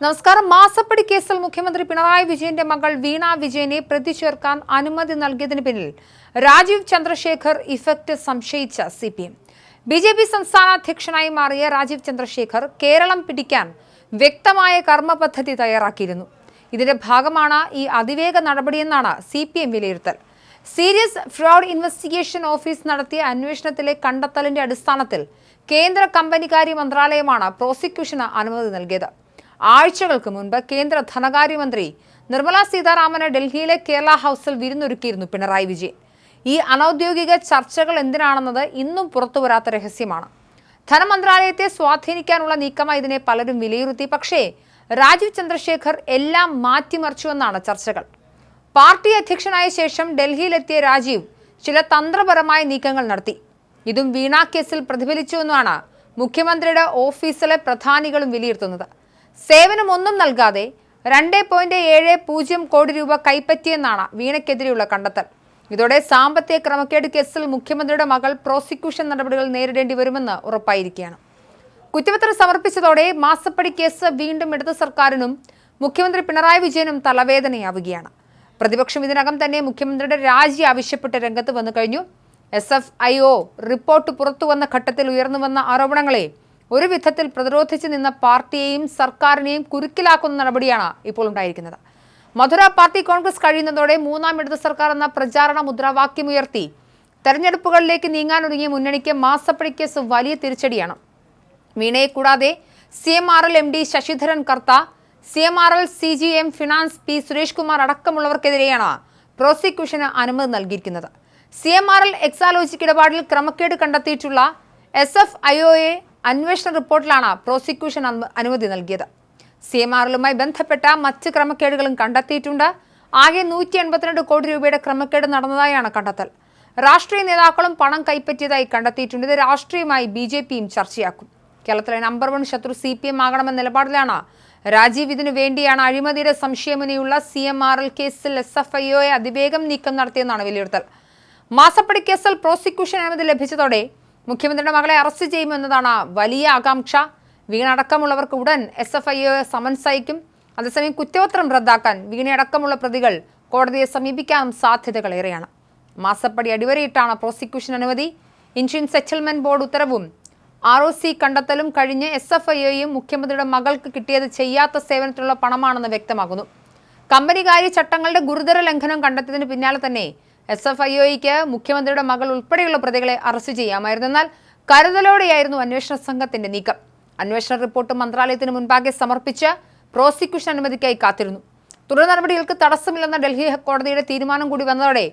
നമസ്കാരം. മാസപ്പടി കേസിൽ മുഖ്യമന്ത്രി പിണറായി വിജയന്റെ മകൾ വീണ വിജയനെ പ്രതി ചേർക്കാൻ അനുമതി നൽകിയതിന് പിന്നിൽ രാജീവ് ചന്ദ്രശേഖർ ഇഫക്റ്റ് സംശയിച്ച CPM. BJP സംസ്ഥാന അധ്യക്ഷനായി മാറിയ രാജീവ് ചന്ദ്രശേഖർ കേരളം പിടിക്കാൻ വ്യക്തമായ കർമ്മപദ്ധതി തയ്യാറാക്കിയിരുന്നു. ഇതിന്റെ ഭാഗമാണ് ഈ അതിവേഗ നടപടിയെന്നാണ് CPM വിലയിരുത്തൽ. സീരിയസ് ഫ്രോഡ് ഇൻവെസ്റ്റിഗേഷൻ ഓഫീസ് നടത്തിയ അന്വേഷണത്തിലെ കണ്ടെത്തലിന്റെ അടിസ്ഥാനത്തിൽ കേന്ദ്ര കമ്പനികാര്യ മന്ത്രാലയമാണ് പ്രോസിക്യൂഷന് അനുമതി നൽകിയത്. ആഴ്ചകൾക്ക് മുൻപ് കേന്ദ്ര ധനകാര്യമന്ത്രി നിർമ്മല സീതാരാമന് ഡൽഹിയിലെ കേരള ഹൗസിൽ വിരുന്നൊരുക്കിയിരുന്നു പിണറായി വിജയൻ. ഈ അനൌദ്യോഗിക ചർച്ചകൾ എന്തിനാണെന്നത് ഇന്നും പുറത്തുവരാത്ത രഹസ്യമാണ്. ധനമന്ത്രാലയത്തെ സ്വാധീനിക്കാനുള്ള നീക്കമായി ഇതിനെ പലരും വിലയിരുത്തി. പക്ഷേ രാജീവ് ചന്ദ്രശേഖർ എല്ലാം മാറ്റിമറിച്ചുവെന്നാണ് ചർച്ചകൾ. പാർട്ടി അധ്യക്ഷനായ ശേഷം ഡൽഹിയിലെത്തിയ രാജീവ് ചില തന്ത്രപരമായ നീക്കങ്ങൾ നടത്തി. ഇതും വീണ കേസിൽ പ്രതിഫലിച്ചുവെന്നാണ് മുഖ്യമന്ത്രിയുടെ ഓഫീസിലെ പ്രധാനികളും വിലയിരുത്തുന്നത്. സേവനമൊന്നും നൽകാതെ 2.70 കോടി രൂപ കൈപ്പറ്റിയെന്നാണ് വീണയ്ക്കെതിരെയുള്ള കണ്ടെത്തൽ. ഇതോടെ സാമ്പത്തിക ക്രമക്കേട് കേസിൽ മുഖ്യമന്ത്രിയുടെ മകൾ പ്രോസിക്യൂഷൻ നടപടികൾ നേരിടേണ്ടി വരുമെന്ന് ഉറപ്പായിരിക്കുകയാണ്. കുറ്റപത്രം സമർപ്പിച്ചതോടെ മാസപ്പടി കേസ് വീണ്ടും ഇടത് സർക്കാരിനും മുഖ്യമന്ത്രി പിണറായി വിജയനും തലവേദനയാവുകയാണ്. പ്രതിപക്ഷം ഇതിനകം തന്നെ മുഖ്യമന്ത്രിയുടെ രാജി ആവശ്യപ്പെട്ട് രംഗത്ത് വന്നു കഴിഞ്ഞു. SFIO റിപ്പോർട്ട് പുറത്തുവന്ന ഘട്ടത്തിൽ ഉയർന്നുവന്ന ആരോപണങ്ങളെ ഒരു വിധത്തിൽ പ്രതിരോധിച്ച് നിന്ന പാർട്ടിയെയും സർക്കാരിനെയും കുരുക്കിലാക്കുന്ന നടപടിയാണ് ഇപ്പോൾ ഉണ്ടായിരിക്കുന്നത്. മധുര പാർട്ടി കോൺഗ്രസ് കഴിയുന്നതോടെ മൂന്നാം ഇടത് സർക്കാർ എന്ന പ്രചാരണ മുദ്രാവാക്യമുയർത്തി തെരഞ്ഞെടുപ്പുകളിലേക്ക് നീങ്ങാനൊരുങ്ങിയ മുന്നണിക്ക് മാസപ്പടി കേസ് വലിയ തിരിച്ചടിയാണ്. വീണയെ കൂടാതെ CMRL MD Sasidharan Kartha, CMRL CGM finance P Suresh Kumar അടക്കമുള്ളവർക്കെതിരെയാണ് പ്രോസിക്യൂഷന് അനുമതി നൽകിയിരിക്കുന്നത്. CMRL എക്സാലോജിക് ഇടപാടിൽ ക്രമക്കേട് കണ്ടെത്തിയിട്ടുള്ള SFIOയെ അന്വേഷണ റിപ്പോർട്ടിലാണ് പ്രോസിക്യൂഷൻ അനുമതി നൽകിയത്. CMRLുമായി ബന്ധപ്പെട്ട മറ്റ് ക്രമക്കേടുകളും കണ്ടെത്തിയിട്ടുണ്ട്. ആകെ 182 കോടി രൂപയുടെ ക്രമക്കേട് നടന്നതായാണ് കണ്ടെത്തൽ. രാഷ്ട്രീയ നേതാക്കളും പണം കൈപ്പറ്റിയതായി കണ്ടെത്തിയിട്ടുണ്ട്. ഇത് രാഷ്ട്രീയമായി BJPയും ചർച്ചയാക്കും. കേരളത്തിലെ നമ്പർ 1 ശത്രു CPM ആകണമെന്ന നിലപാടിലാണ് രാജീവ്. ഇതിനു വേണ്ടിയാണ് അഴിമതിയുടെ സംശയമുനയുള്ള CMRL കേസിൽ SFIOയെ അതിവേഗം നീക്കം നടത്തിയെന്നാണ് വിലയിരുത്തൽ. മാസപ്പടി കേസിൽ പ്രോസിക്യൂഷൻ അനുമതി ലഭിച്ചതോടെ മുഖ്യമന്ത്രിയുടെ മകളെ അറസ്റ്റ് ചെയ്യുമെന്നതാണ് വലിയ ആകാംക്ഷ. വീണടക്കമുള്ളവർക്ക് ഉടൻ SFIO സമൻസ് അയക്കും. അതേസമയം കുറ്റപത്രം റദ്ദാക്കാൻ വീണയടക്കമുള്ള പ്രതികൾ കോടതിയെ സമീപിക്കാനും സാധ്യതകളേറെയാണ്. മാസപ്പടി അടിവരയിട്ടാണ് പ്രോസിക്യൂഷൻ അനുമതി. ഇന്ത്യൻ സെറ്റിൽമെന്റ് ബോർഡ് ഉത്തരവും ROC കണ്ടെത്തലും കഴിഞ്ഞ് SFIOയും മുഖ്യമന്ത്രിയുടെ മകൾക്ക് കിട്ടിയത് ചെയ്യാത്ത സേവനത്തിലുള്ള പണമാണെന്ന് വ്യക്തമാകുന്നു. കമ്പനികാര്യ ചട്ടങ്ങളുടെ ഗുരുതര ലംഘനം കണ്ടെത്തിയതിന് പിന്നാലെ തന്നെ SFIOയ്ക്ക് മുഖ്യമന്ത്രിയുടെ മകൾ ഉൾപ്പെടെയുള്ള പ്രതികളെ അറസ്റ്റ് ചെയ്യാമായിരുന്നു. എന്നാൽ കരുതലോടെയായിരുന്നു അന്വേഷണ സംഘത്തിന്റെ നീക്കം. അന്വേഷണ റിപ്പോർട്ട് മന്ത്രാലയത്തിന് മുൻപാകെ സമർപ്പിച്ച് പ്രോസിക്യൂഷൻ അനുമതിക്കായി കാത്തിരുന്നു. തുടർ നടപടികൾക്ക് തടസ്സമില്ലെന്ന ഡൽഹി കോടതിയുടെ തീരുമാനം കൂടി വന്നതോടെ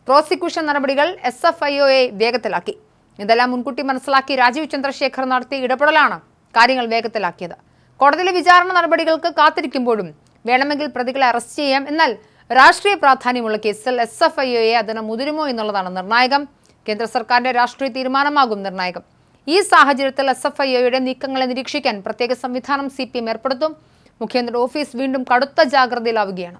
പ്രോസിക്യൂഷൻ നടപടികൾ SFIOയെ വേഗത്തിലാക്കി. ഇതെല്ലാം മുൻകൂട്ടി മനസ്സിലാക്കി രാജീവ് ചന്ദ്രശേഖർ നടത്തിയ ഇടപെടലാണ് കാര്യങ്ങൾ വേഗത്തിലാക്കിയത്. കോടതിയിലെ വിചാരണ നടപടികൾക്ക് കാത്തിരിക്കുമ്പോഴും വേണമെങ്കിൽ പ്രതികളെ അറസ്റ്റ് ചെയ്യാം. എന്നാൽ രാഷ്ട്രീയ പ്രാധാന്യമുള്ള കേസിൽ SFIOയെ അതിന് മുതിരുമോ എന്നുള്ളതാണ് നിർണായകം. കേന്ദ്ര സർക്കാരിന്റെ രാഷ്ട്രീയ തീരുമാനമാകും നിർണായകം. ഈ സാഹചര്യത്തിൽ SFIOയുടെ നീക്കങ്ങളെ നിരീക്ഷിക്കാൻ പ്രത്യേക സംവിധാനം CPM ഏർപ്പെടുത്തും. മുഖ്യമന്ത്രിയുടെ ഓഫീസ് വീണ്ടും കടുത്ത ജാഗ്രതയിലാവുകയാണ്.